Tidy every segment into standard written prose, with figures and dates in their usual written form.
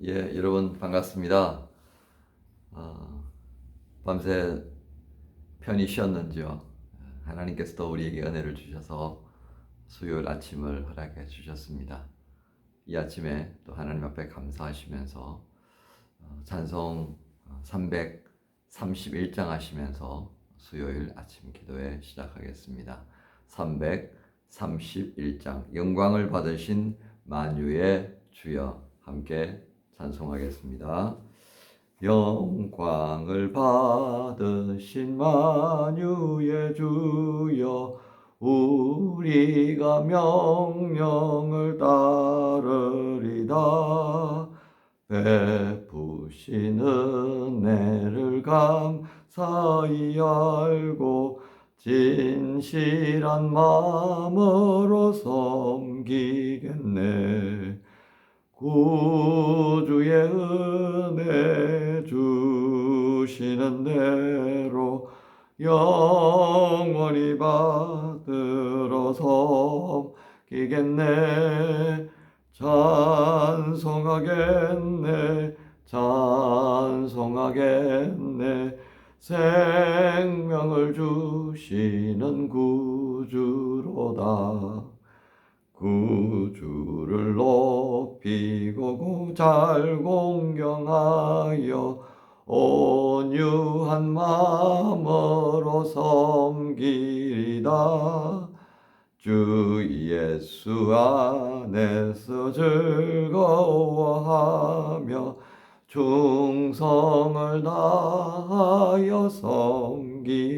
여러분 반갑습니다. 밤새 편히 쉬었는지요? 하나님께서도 우리에게 은혜를 주셔서 수요일 아침을 허락해 주셨습니다. 이 아침에 또 하나님 앞에 감사하시면서 찬송 331장 하시면서 수요일 아침 기도회 시작하겠습니다. 331장 영광을 받으신 만유의 주여 함께 찬송하겠습니다. 영광을 받으신 만유의 주여 우리가 명령을 따르리다. 베푸신 은혜를 감사히 알고 진실한 마음으로 섬기겠네. 구주의 은혜 주시는 대로 영원히 받들어 섬기겠네. 찬송하겠네. 생명을 주시는 구주로다. 구주를 높이고 잘 공경하여 온유한 마음으로 섬기리다. 주 예수 안에서 즐거워하며 충성을 다하여 섬기겠네.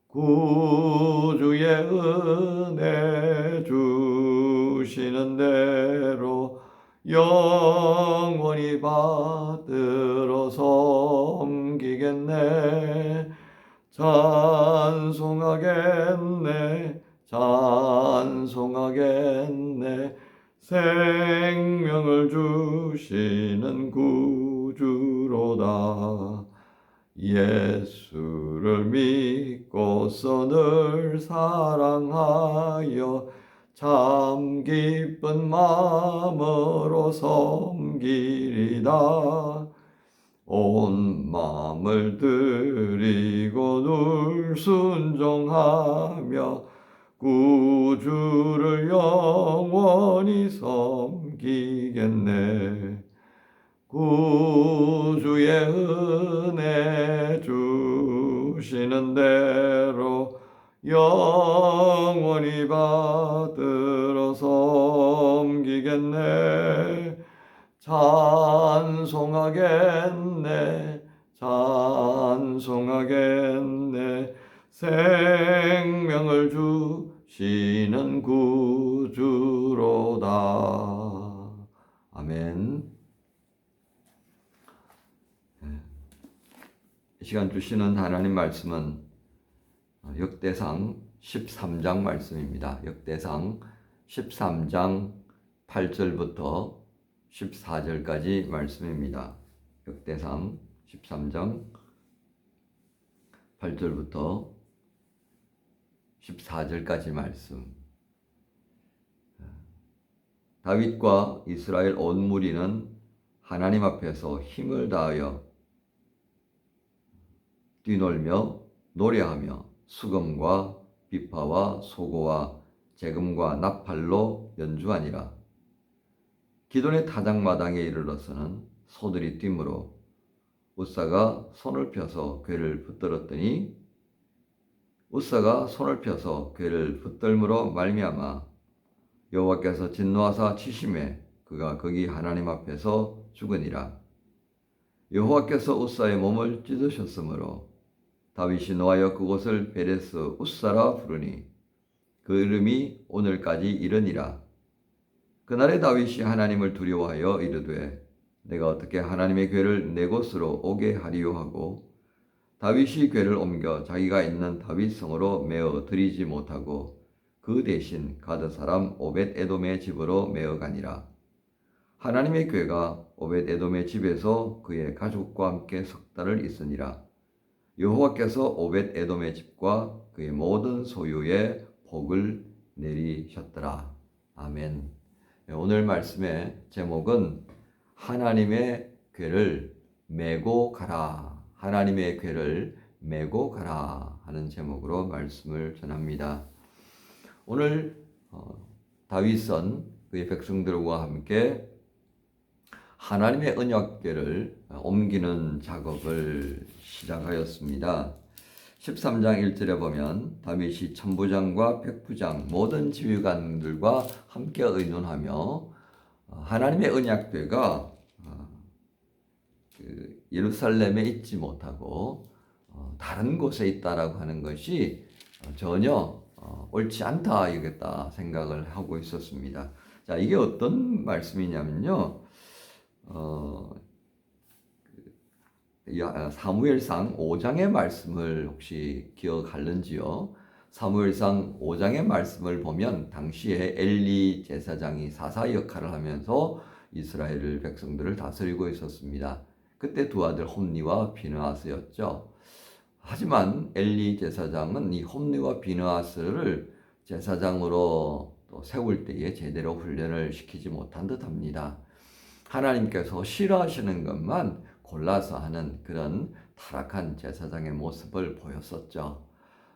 구주의 은혜 주시는 대로 영원히 받들어 섬기겠네. 찬송하겠네. 생명을 주시는 구주로다. 예수를 믿고서 늘 사랑하여 참 기쁜 마음으로 섬기리다. 온 마음을 드리고 늘 순종하며 구주를 영원히 섬기겠네. 구주의 은혜 주시는 대로 영원히 받들어 섬기겠네. 찬송하겠네. 생명을 주시는 구주로다. 아멘. 이 시간 주시는 하나님 말씀은 역대상 13장 말씀입니다. 역대상 13장 8절부터 14절까지 말씀입니다. 역대상 13장 8절부터 14절까지 말씀. 다윗과 이스라엘 온 무리는 하나님 앞에서 힘을 다하여 뛰놀며 노래하며 수금과 비파와 소고와 재금과 나팔로 연주하니라. 기돈의 타작마당에 이르러서는 소들이 뛰므로 웃사가 손을 펴서 궤를 붙들었더니 웃사가 손을 펴서 궤를 붙들므로 말미암아 여호와께서 진노하사 치심에 그가 거기 하나님 앞에서 죽으니라. 여호와께서 웃사의 몸을 찢으셨으므로 다윗이 노하여 그곳을 베레스 웃사라 부르니 그 이름이 오늘까지 이르니라. 그날에 다윗이 하나님을 두려워하여 이르되 내가 어떻게 하나님의 궤를 내 곳으로 오게 하리요 하고 다윗이 궤를 옮겨 자기가 있는 다윗성으로 메어 들이지 못하고 그 대신 가드 사람 오벳 에돔의 집으로 메어 가니라. 하나님의 궤가 오벳 에돔의 집에서 그의 가족과 함께 석 달을 있으니라. 여호와께서 오벳 에돔의 집과 그의 모든 소유에 복을 내리셨더라. 아멘. 오늘 말씀의 제목은 하나님의 궤를 메고 가라. 하나님의 궤를 메고 가라 하는 제목으로 말씀을 전합니다. 오늘 다윗은 그의 백성들과 함께 하나님의 언약궤를 옮기는 작업을 시작하였습니다. 13장 1절에 보면 다윗이 천부장과 백부장 모든 지휘관들과 함께 의논하며 하나님의 언약궤가 예루살렘에 있지 못하고 다른 곳에 있다라고 하는 것이 전혀 옳지 않다 여겼다 생각을 하고 있었습니다. 자, 이게 어떤 말씀이냐면요. 사무엘상 5장의 말씀을 혹시 기억하는지요? 사무엘상 5장의 말씀을 보면 당시에 엘리 제사장이 사사 역할을 하면서 이스라엘 백성들을 다스리고 있었습니다. 그때 두 아들 홈니와 비느하스였죠. 하지만 엘리 제사장은 이 홈니와 비느하스를 제사장으로 또 세울 때에 제대로 훈련을 시키지 못한 듯합니다. 하나님께서 싫어하시는 것만 골라서 하는 그런 타락한 제사장의 모습을 보였었죠.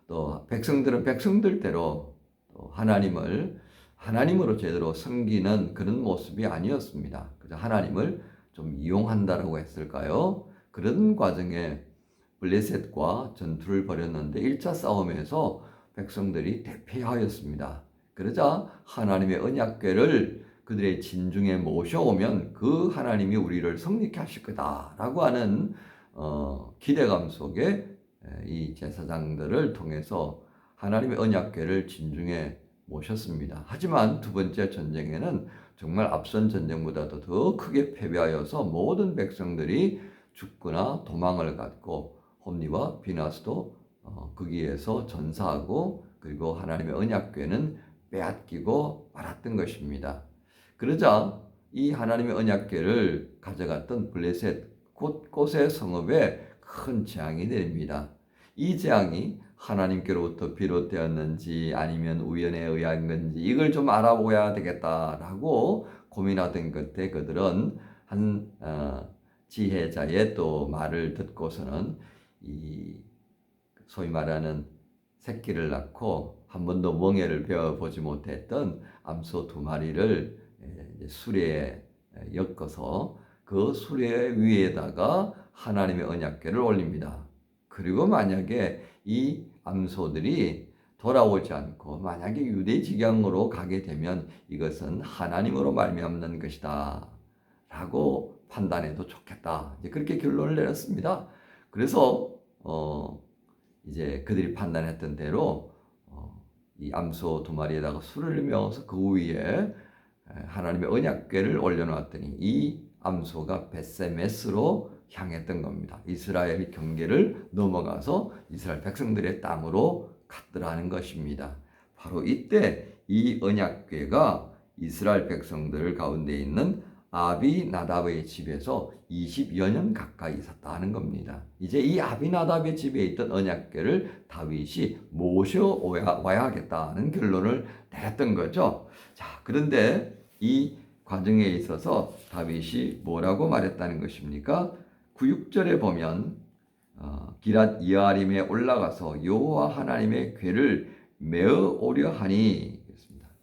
또 백성들은 백성들대로 또 하나님으로 제대로 섬기는 그런 모습이 아니었습니다. 그저 하나님을 좀 이용한다라고 했을까요? 그런 과정에 블레셋과 전투를 벌였는데 1차 싸움에서 백성들이 대패하였습니다. 그러자 하나님의 언약궤를 그들의 진중에 모셔오면 그 하나님이 우리를 성립케 하실 거다라고 하는 기대감 속에 이 제사장들을 통해서 하나님의 언약궤를 진중에 모셨습니다. 하지만 두 번째 전쟁에는 정말 앞선 전쟁보다도 더 크게 패배하여서 모든 백성들이 죽거나 도망을 갔고 홈니와 비나스도 거기에서 전사하고 그리고 하나님의 언약궤는 빼앗기고 말았던 것입니다. 그러자 이 하나님의 언약궤를 가져갔던 블레셋 곳곳의 성읍에 큰 재앙이 내립니다. 이 재앙이 하나님께로부터 비롯되었는지 아니면 우연에 의한 건지 이걸 좀 알아보아야 되겠다라고 고민하던 끝에 그들은 한 지혜자의 또 말을 듣고서는 이 소위 말하는 새끼를 낳고 한 번도 멍에를 베어보지 못했던 암소 2마리를 수레에 엮어서 그 수레 위에다가 하나님의 언약궤를 올립니다. 그리고 만약에 이 암소들이 돌아오지 않고 만약에 유대 직양으로 가게 되면 이것은 하나님으로 말미암는 것이다 라고 판단해도 좋겠다. 이제 그렇게 결론을 내렸습니다. 그래서 이제 그들이 판단했던 대로 이 암소 2마리에다가 술을 메어서 그 위에 하나님의 언약궤를 올려놓았더니 이 암소가 벳세메스로 향했던 겁니다. 이스라엘의 경계를 넘어가서 이스라엘 백성들의 땅으로 갔더라는 것입니다. 바로 이때 이 언약궤가 이스라엘 백성들 가운데 있는 아비나답의 집에서 20여 년 가까이 있었다는 겁니다. 이제 이 아비나답의 집에 있던 언약궤를 다윗이 모셔와야 하겠다는 결론을 내렸던 거죠. 자, 그런데 이 과정에 있어서 다윗이 뭐라고 말했다는 것입니까? 9, 6절에 보면 기랏 여아림에 올라가서 여호와 하나님의 궤를 메어 오려 하니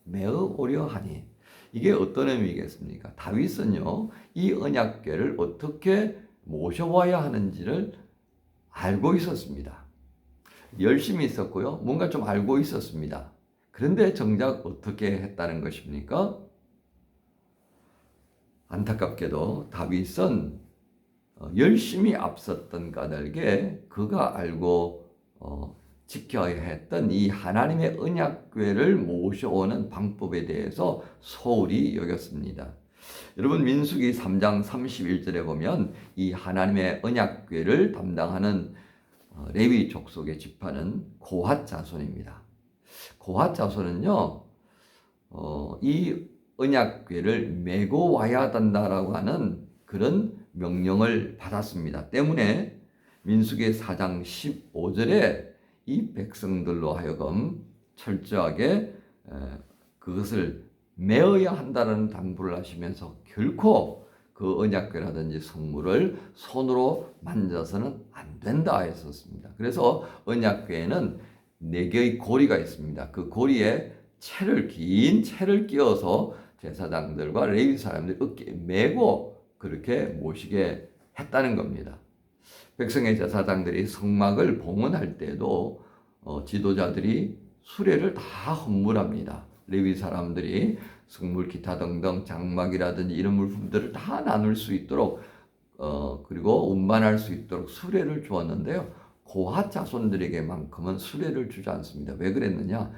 메어 오려 하니 이게 어떤 의미겠습니까? 다윗은요 이 언약궤를 어떻게 모셔와야 하는지를 알고 있었습니다. 열심히 있었고요 뭔가 좀 알고 있었습니다. 그런데 정작 어떻게 했다는 것입니까? 안타깝게도 다윗은 열심히 앞섰던 까닭에 그가 알고 지켜야 했던 이 하나님의 언약궤를 모셔오는 방법에 대해서 소홀히 여겼습니다. 여러분 민수기 3장 31절에 보면 이 하나님의 언약궤를 담당하는 레위 족속의 지파는 고핫 자손입니다. 고핫 자손은요 이 언약궤를 메고 와야 된다라고 하는 그런 명령을 받았습니다. 때문에 민수기 4장 15절에 이 백성들로 하여금 철저하게 그것을 매어야 한다는 당부를 하시면서 결코 그 언약궤라든지 성물을 손으로 만져서는 안 된다 했었습니다. 그래서 언약궤에는 4개의 고리가 있습니다. 그 고리에 긴 채를 끼워서 제사장들과 레위 사람들이 어깨에 메고 그렇게 모시게 했다는 겁니다. 백성의 제사장들이 성막을 봉헌할 때도 지도자들이 수레를 다 헌물합니다. 레위 사람들이 성물 기타 등등 장막이라든지 이런 물품들을 다 나눌 수 있도록 그리고 운반할 수 있도록 수레를 주었는데요. 고핫 자손들에게만큼은 수레를 주지 않습니다. 왜 그랬느냐?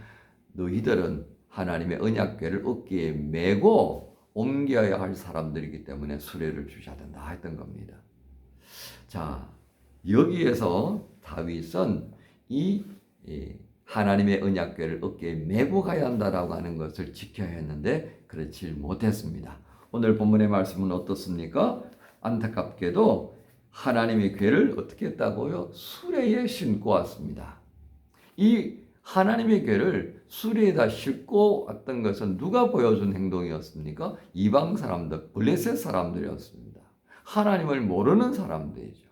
너희들은 하나님의 언약궤를 어깨에 메고 옮겨야 할 사람들이기 때문에 수레를 주셔야 된다 했던 겁니다. 자, 여기에서 다윗은 이 하나님의 언약궤를 어깨에 메고 가야 한다라고 하는 것을 지켜야 했는데 그렇지 못했습니다. 오늘 본문의 말씀은 어떻습니까? 안타깝게도 하나님의 궤를 어떻게 했다고요? 수레에 싣고 왔습니다. 이 하나님의 궤를 수레에다 싣고 왔던 것은 누가 보여준 행동이었습니까? 이방 사람들, 블레셋 사람들이었습니다. 하나님을 모르는 사람들이죠.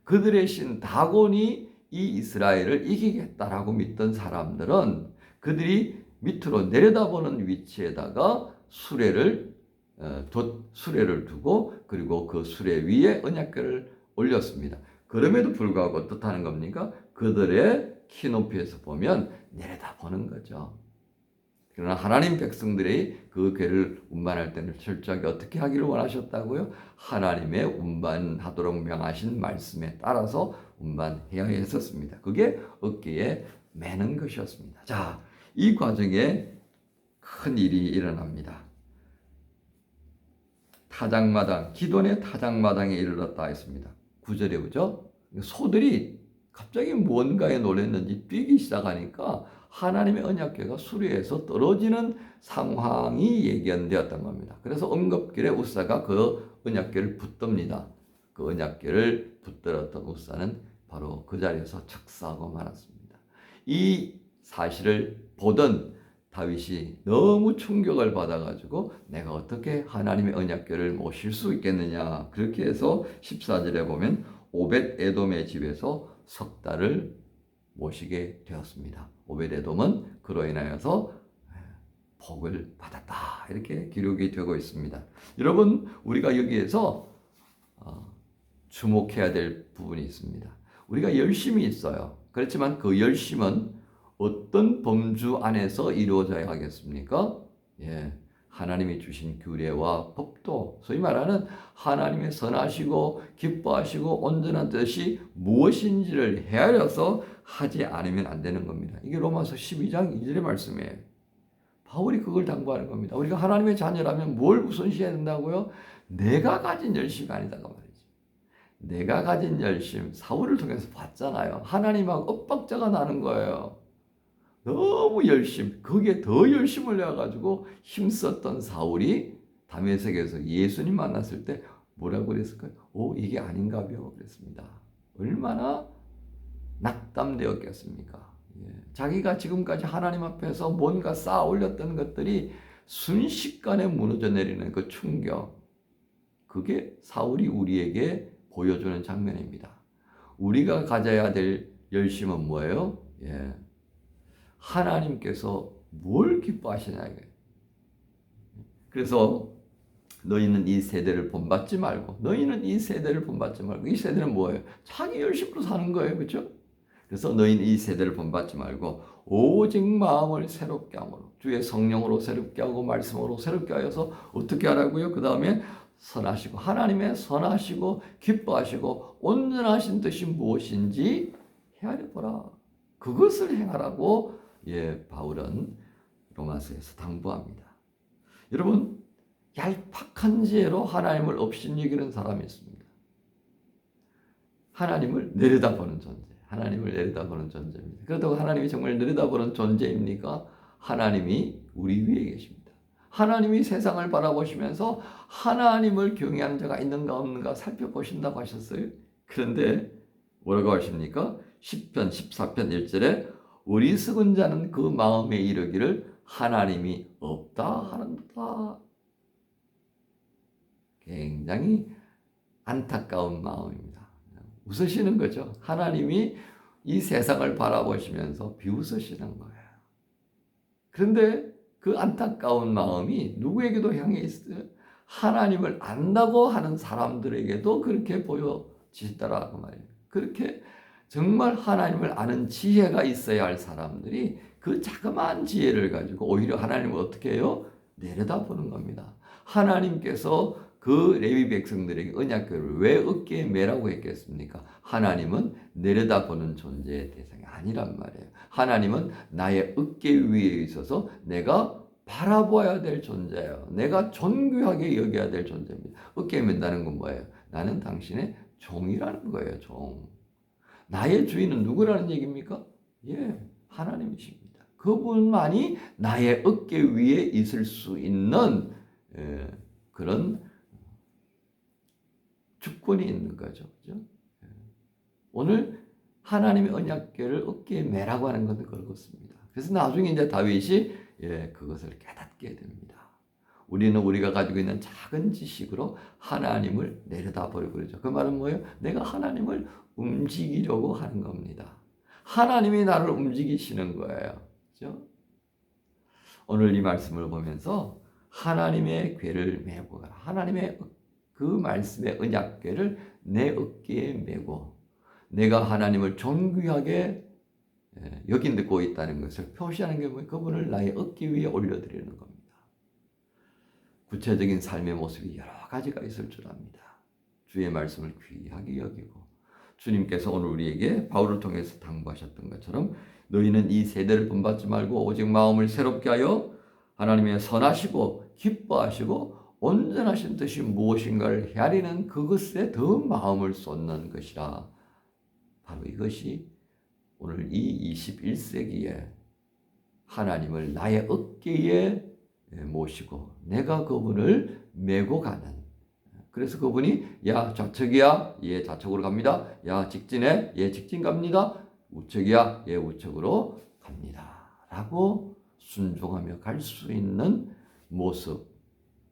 그들의 신 다곤이 이 이스라엘을 이기겠다라고 믿던 사람들은 그들이 밑으로 내려다보는 위치에다가 수레를 두고 그리고 그 수레 위에 언약궤를 올렸습니다. 그럼에도 불구하고 어떻다는 겁니까? 그들의 키 높이에서 보면 내려다보는 거죠. 그러나 하나님 백성들이 그 궤를 운반할 때는 철저하게 어떻게 하기를 원하셨다고요? 하나님의 운반하도록 명하신 말씀에 따라서 운반해야 했었습니다. 그게 어깨에 매는 것이었습니다. 자, 이 과정에 큰 일이 일어납니다. 타작마당, 기돈의 타작마당에 이르렀다 했습니다. 9절에 보죠? 소들이 갑자기 뭔가에 놀랐는지 뛰기 시작하니까 하나님의 언약궤가 수레에서 떨어지는 상황이 예견되었던 겁니다. 그래서 언급길에 우사가 그 언약궤를 붙듭니다. 그 언약궤를 붙들었던 우사는 바로 그 자리에서 즉사하고 말았습니다. 이 사실을 보던 다윗이 너무 충격을 받아가지고 내가 어떻게 하나님의 언약궤를 모실 수 있겠느냐. 그렇게 해서 14절에 보면 오벳 에돔의 집에서 석 달을 모시게 되었습니다. 오벳 에돔은 그로 인하여서 복을 받았다. 이렇게 기록이 되고 있습니다. 여러분, 우리가 여기에서 주목해야 될 부분이 있습니다. 우리가 열심이 있어요. 그렇지만 그 열심은 어떤 범주 안에서 이루어져야 하겠습니까? 하나님이 주신 규례와 법도, 소위 말하는 하나님의 선하시고 기뻐하시고 온전한 뜻이 무엇인지를 헤아려서 하지 않으면 안 되는 겁니다. 이게 로마서 12장 2절의 말씀이에요. 바울이 그걸 당부하는 겁니다. 우리가 하나님의 자녀라면 뭘 우선시해야 된다고요? 내가 가진 열심이 아니다가 말이죠. 내가 가진 열심, 사울을 통해서 봤잖아요. 하나님하고 엇박자가 나는 거예요. 너무 거기에 더 열심을 내가지고 힘썼던 사울이 다메섹에서 예수님 만났을 때 뭐라고 그랬을까요? 이게 아닌가벼 그랬습니다. 얼마나 낙담되었겠습니까? 자기가 지금까지 하나님 앞에서 뭔가 쌓아 올렸던 것들이 순식간에 무너져 내리는 그 충격, 그게 사울이 우리에게 보여주는 장면입니다. 우리가 가져야 될 열심은 뭐예요? 하나님께서 뭘 기뻐하시냐 이거예요. 그래서 너희는 이 세대를 본받지 말고 이 세대는 뭐예요? 자기 열심으로 사는 거예요. 그렇죠? 그래서 너희는 이 세대를 본받지 말고 오직 마음을 새롭게 함으로 주의 성령으로 새롭게 하고 말씀으로 새롭게 하여서 어떻게 하라고요? 그 다음에 선하시고 하나님의 선하시고 기뻐하시고 온전하신 뜻이 무엇인지 헤아려 보라. 그것을 행하라고 바울은 로마서에서 당부합니다. 여러분, 얄팍한 지혜로 하나님을 업신여기는 사람이 있습니다. 하나님을 내려다보는 존재입니다. 그렇다고 하나님이 정말 내려다보는 존재입니까? 하나님이 우리 위에 계십니다. 하나님이 세상을 바라보시면서 하나님을 경외하는 자가 있는가 없는가 살펴보신다고 하셨어요. 그런데 뭐라고 하십니까? 10편 14편 1절에 어리석은 자는 그 마음에 이르기를 하나님이 없다 하는다. 굉장히 안타까운 마음입니다. 웃으시는 거죠. 하나님이 이 세상을 바라보시면서 비웃으시는 거예요. 그런데 그 안타까운 마음이 누구에게도 향해 있어요? 하나님을 안다고 하는 사람들에게도 그렇게 보여지더라고 말이에요. 그렇게 정말 하나님을 아는 지혜가 있어야 할 사람들이 그 자그마한 지혜를 가지고 오히려 하나님을 어떻게 해요? 내려다보는 겁니다. 하나님께서 그 레위 백성들에게 언약궤를 왜 어깨에 매라고 했겠습니까? 하나님은 내려다보는 존재의 대상이 아니란 말이에요. 하나님은 나의 어깨 위에 있어서 내가 바라보아야 될 존재예요. 내가 존귀하게 여겨야 될 존재입니다. 어깨에 맨다는 건 뭐예요? 나는 당신의 종이라는 거예요. 종. 나의 주인은 누구라는 얘기입니까? 예, 하나님이십니다. 그분만이 나의 어깨 위에 있을 수 있는 그런 주권이 있는 거죠. 그죠? 오늘 하나님의 언약궤를 어깨에 매라고 하는 것은 그렇습니다. 그래서 나중에 이제 다윗이 그것을 깨닫게 됩니다. 우리는 우리가 가지고 있는 작은 지식으로 하나님을 내려다보려고 그러죠. 그 말은 뭐예요? 내가 하나님을 움직이려고 하는 겁니다. 하나님이 나를 움직이시는 거예요. 그렇죠? 오늘 이 말씀을 보면서 하나님의 궤를 메고 가라. 하나님의 그 말씀의 언약궤를 내 어깨에 메고 내가 하나님을 존귀하게 여기고 있다는 것을 표시하는 게 뭐예요? 그분을 나의 어깨 위에 올려드리는 겁니다. 구체적인 삶의 모습이 여러 가지가 있을 줄 압니다. 주의 말씀을 귀하게 여기고 주님께서 오늘 우리에게 바울을 통해서 당부하셨던 것처럼 너희는 이 세대를 본받지 말고 오직 마음을 새롭게 하여 하나님의 선하시고 기뻐하시고 온전하신 뜻이 무엇인가를 헤아리는 그것에 더 마음을 쏟는 것이라. 바로 이것이 오늘 이 21세기에 하나님을 나의 어깨에 모시고 내가 그분을 메고 가는, 그래서 그분이 야 좌측이야, 예 좌측으로 갑니다. 야 직진해, 예 직진 갑니다. 우측이야, 예 우측으로 갑니다. 라고 순종하며 갈 수 있는 모습,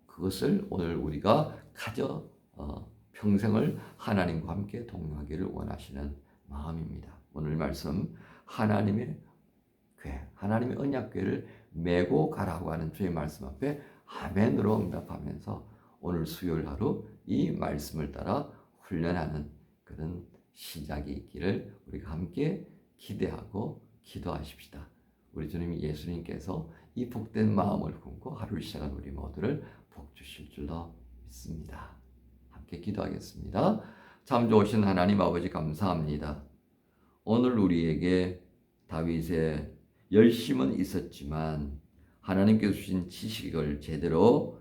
그것을 오늘 우리가 가져 평생을 하나님과 함께 동행하기를 원하시는 마음입니다. 오늘 말씀 하나님의 궤, 하나님의 언약궤를 메고 가라고 하는 주의 말씀 앞에 아멘으로 응답하면서 오늘 수요일 하루 이 말씀을 따라 훈련하는 그런 시작이 있기를 우리가 함께 기대하고 기도하십시다. 우리 주님 예수님께서 이 복된 마음을 품고 하루를 시작한 우리 모두를 복 주실 줄로 믿습니다. 함께 기도하겠습니다. 참 좋으신 하나님 아버지 감사합니다. 오늘 우리에게 다윗의 열심은 있었지만 하나님께서 주신 지식을 제대로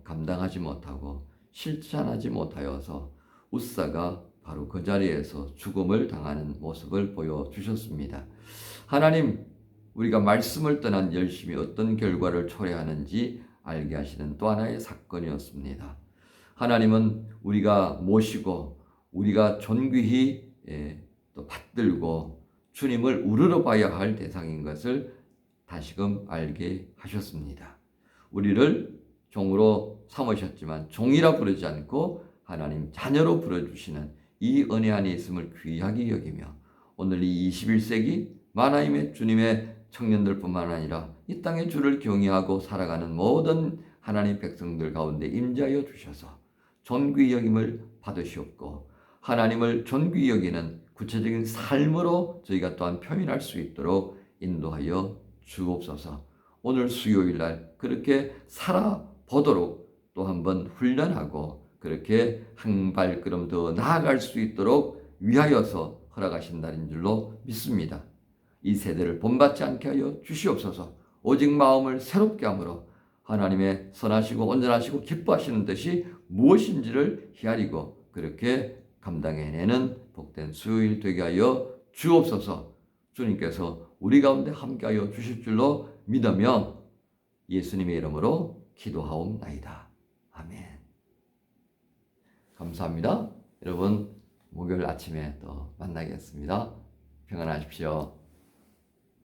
감당하지 못하고 실천하지 못하여서 웃사가 바로 그 자리에서 죽음을 당하는 모습을 보여주셨습니다. 하나님, 우리가 말씀을 떠난 열심이 어떤 결과를 초래하는지 알게 하시는 또 하나의 사건이었습니다. 하나님은 우리가 모시고 우리가 존귀히 또 받들고 주님을 우러러 봐야 할 대상인 것을 다시금 알게 하셨습니다. 우리를 종으로 삼으셨지만 종이라 부르지 않고 하나님 자녀로 불러주시는 이 은혜 안에 있음을 귀하게 여기며 오늘 이 21세기 하나님의 주님의 청년들뿐만 아니라 이 땅의 주를 경외하고 살아가는 모든 하나님 백성들 가운데 임재하여 주셔서 존귀 여김을 받으시옵고 하나님을 존귀 여기는 구체적인 삶으로 저희가 또한 표현할 수 있도록 인도하여 주옵소서. 오늘 수요일 날 그렇게 살아보도록 또 한번 훈련하고 그렇게 한 발걸음 더 나아갈 수 있도록 위하여서 허락하신 날인 줄로 믿습니다. 이 세대를 본받지 않게 하여 주시옵소서. 오직 마음을 새롭게 함으로 하나님의 선하시고 온전하시고 기뻐하시는 뜻이 무엇인지를 헤아리고 그렇게 감당해내는 복된 수요일 되게 하여 주옵소서. 주님께서 우리 가운데 함께하여 주실 줄로 믿으며 예수님의 이름으로 기도하옵나이다. 아멘. 감사합니다. 여러분 목요일 아침에 또 만나겠습니다. 평안하십시오.